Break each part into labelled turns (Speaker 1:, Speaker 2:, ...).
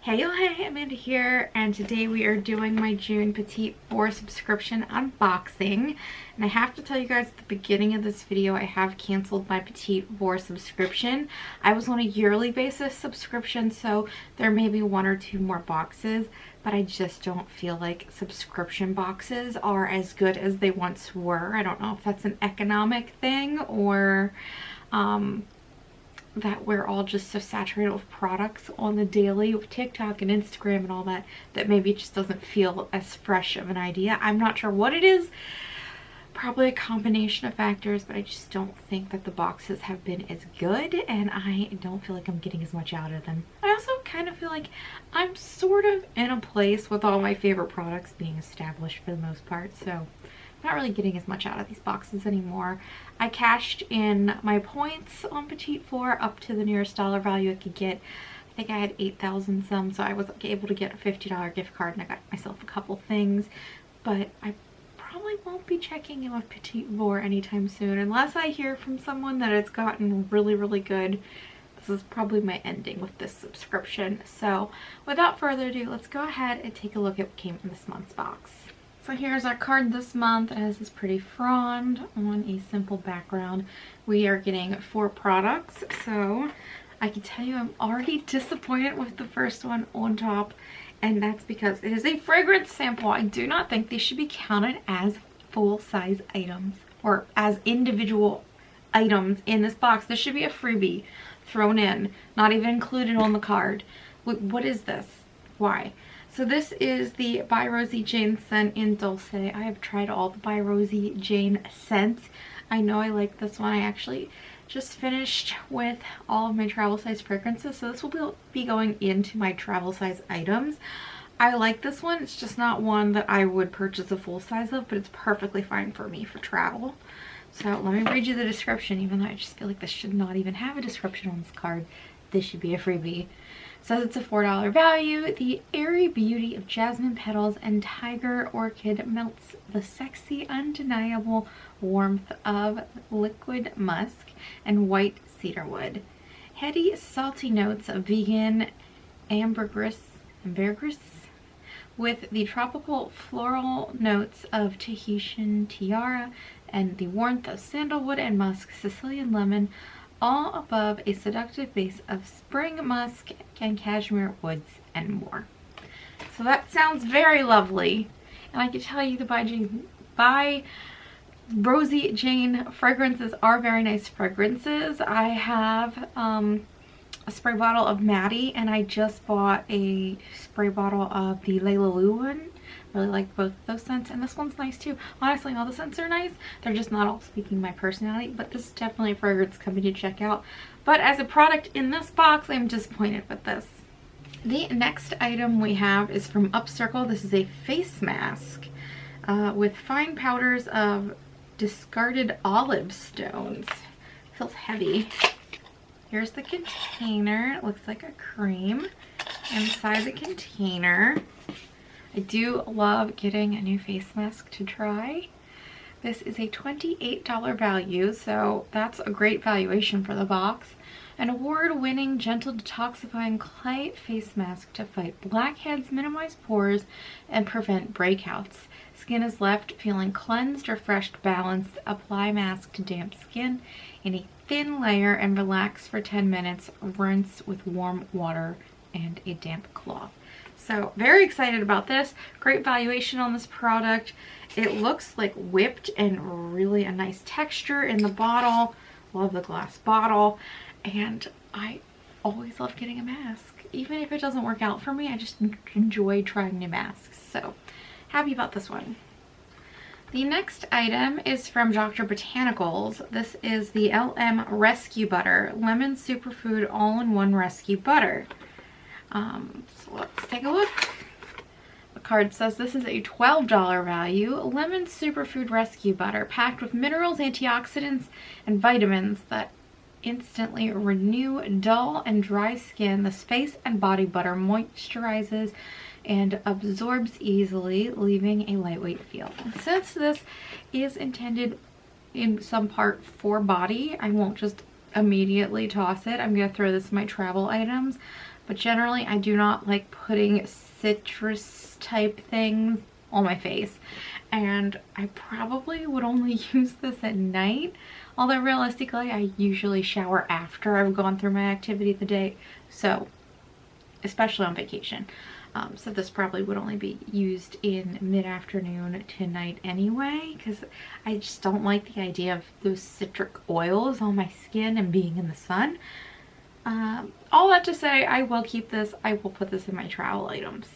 Speaker 1: Hey, oh hey, Amanda here, and today we are doing my June Petit Vour subscription unboxing. And I have to tell you guys at the beginning of this video, I have canceled my Petit Vour subscription. I was on a yearly basis subscription, so there may be one or two more boxes, but I just don't feel like subscription boxes are as good as they once were. I don't know if that's an economic thing or that we're all just so saturated with products on the daily with TikTok and Instagram and all that, that maybe it just doesn't feel as fresh of an idea. I'm not sure what it is. Probably a combination of factors, but I just don't think that the boxes have been as good, and I don't feel like I'm getting as much out of them. I also kind of feel like I'm sort of in a place with all my favorite products being established for the most part, so not really getting as much out of these boxes anymore. I cashed in my points on Petit Vour up to the nearest dollar value I could get. I think I had 8,000 some, so I was able to get a $50 gift card, and I got myself a couple things. But I probably won't be checking in with Petit Vour anytime soon unless I hear from someone that it's gotten really, really good. This is probably my ending with this subscription. So without further ado, let's go ahead and take a look at what came in this month's box. So here's our card this month. It has this pretty frond on a simple background. We are getting 4 products, so I can tell you I'm already disappointed with the first one on top, and that's because it is a fragrance sample. I do not think they should be counted as full-size items or as individual items in this box. This should be a freebie thrown in, not even included on the card. What is this? Why? So this is the By Rosie Jane scent in Dulce. I have tried all the By Rosie Jane scents. I know I like this one. I actually just finished with all of my travel size fragrances, so this will be going into my travel size items. I like this one. It's just not one that I would purchase a full size of, but it's perfectly fine for me for travel. So let me read you the description, even though I just feel like this should not even have a description on this card. This should be a freebie. Says it's a $4 value. The airy beauty of jasmine petals and tiger orchid melts the sexy, undeniable warmth of liquid musk and white cedarwood. Heady, salty notes of vegan ambergris with the tropical floral notes of Tahitian tiara and the warmth of sandalwood and musk, Sicilian lemon, all above a seductive base of spring musk and cashmere woods and more. So that sounds very lovely, and I can tell you the By Rosie Jane fragrances are very nice fragrances. I have a spray bottle of Maddie, and I just bought a spray bottle of the Layla Lou one. Really like both of those scents, and this one's nice too. Honestly, all the scents are nice. They're just not all speaking my personality, but this is definitely a fragrance company to check out. But as a product in this box, I'm disappointed with this. The next item we have is from Upcircle. This is a face mask with fine powders of discarded olive stones. Feels heavy. Here's the container. It looks like a cream. Inside the container, I do love getting a new face mask to try. This is a $28 value, so that's a great valuation for the box. An award-winning, gentle, detoxifying clay face mask to fight blackheads, minimize pores, and prevent breakouts. Skin is left feeling cleansed, refreshed, balanced. Apply mask to damp skin in a thin layer and relax for 10 minutes. Rinse with warm water and a damp cloth. So very excited about this. Great valuation on this product. It looks like whipped and really a nice texture in the bottle. Love the glass bottle. And I always love getting a mask. Even if it doesn't work out for me, I just enjoy trying new masks. So happy about this one. The next item is from Dr. Botanicals. This is the LM Rescue Butter. Lemon Superfood All-in-One Rescue Butter. So let's take a look. The card says this is a $12 value. Lemon Superfood Rescue Butter, packed with minerals, antioxidants, and vitamins that instantly renew dull and dry skin. This face and body butter moisturizes and absorbs easily, leaving a lightweight feel. Since this is intended in some part for body, I won't just immediately toss it. I'm going to throw this in my travel items. but generally I do not like putting citrus type things on my face, and I probably would only use this at night, although realistically I usually shower after I've gone through my activity of the day, so especially on vacation. So this probably would only be used in mid-afternoon to night anyway, because I just don't like the idea of those citric oils on my skin and being in the sun. All that to say, I will keep this. I will put this in my travel items.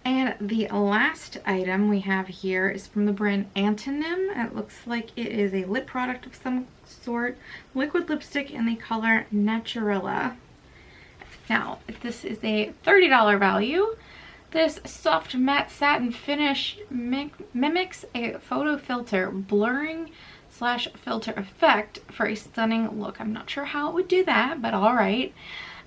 Speaker 1: And the last item we have here is from the brand Antonym. It looks like it is a lip product of some sort. Liquid lipstick in the color Naturella. Now, this is a $30 value. This soft matte satin finish mimics a photo filter blurring / filter effect for a stunning look. I'm not sure how it would do that, but all right.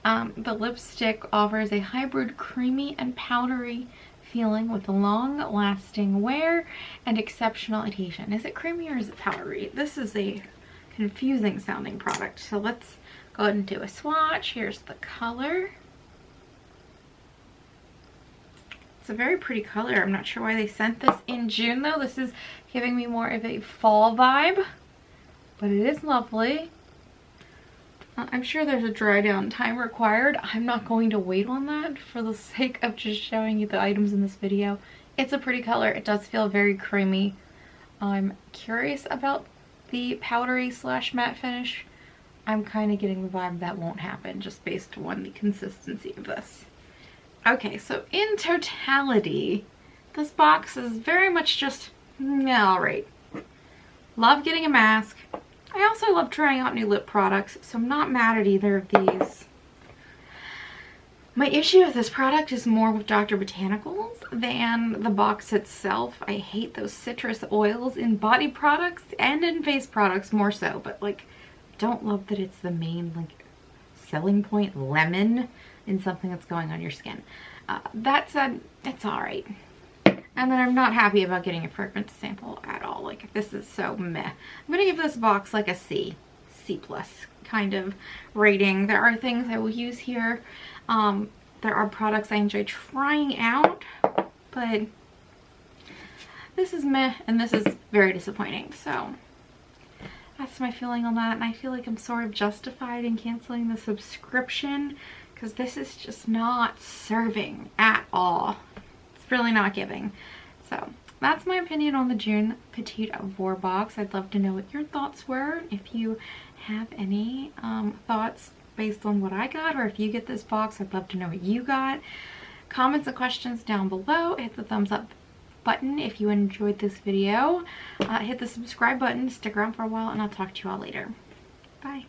Speaker 1: The lipstick offers a hybrid creamy and powdery feeling with long-lasting wear and exceptional adhesion. Is it creamy or is it powdery? This is a confusing sounding product. So let's go ahead and do a swatch. Here's the color. It's a very pretty color. I'm not sure why they sent this in June though. This is giving me more of a fall vibe, but it is lovely. I'm sure there's a dry down time required. I'm not going to wait on that for the sake of just showing you the items in this video. It's a pretty color. It does feel very creamy. I'm curious about the powdery / matte finish. I'm kind of getting the vibe that won't happen just based on the consistency of this. Okay, so in totality, this box is very much just, alright. Love getting a mask. I also love trying out new lip products, so I'm not mad at either of these. My issue with this product is more with Dr. Botanicals than the box itself. I hate those citrus oils in body products and in face products more so, but like, don't love that it's the main like selling point, lemon, in something that's going on your skin. That said, it's alright. And then I'm not happy about getting a fragrance sample at all. Like, this is so meh. I'm gonna give this box like a C plus kind of rating. There are things I will use here. There are products I enjoy trying out, but this is meh and this is very disappointing. So that's my feeling on that, and I feel like I'm sort of justified in canceling the subscription because this is just not serving at all. It's really not giving. So that's my opinion on the June Petit Vour box. I'd love to know what your thoughts were. If you have any thoughts based on what I got, or if you get this box, I'd love to know what you got. Comments and questions down below. Hit the thumbs up button if you enjoyed this video. Hit the subscribe button, stick around for a while, and I'll talk to you all later. Bye.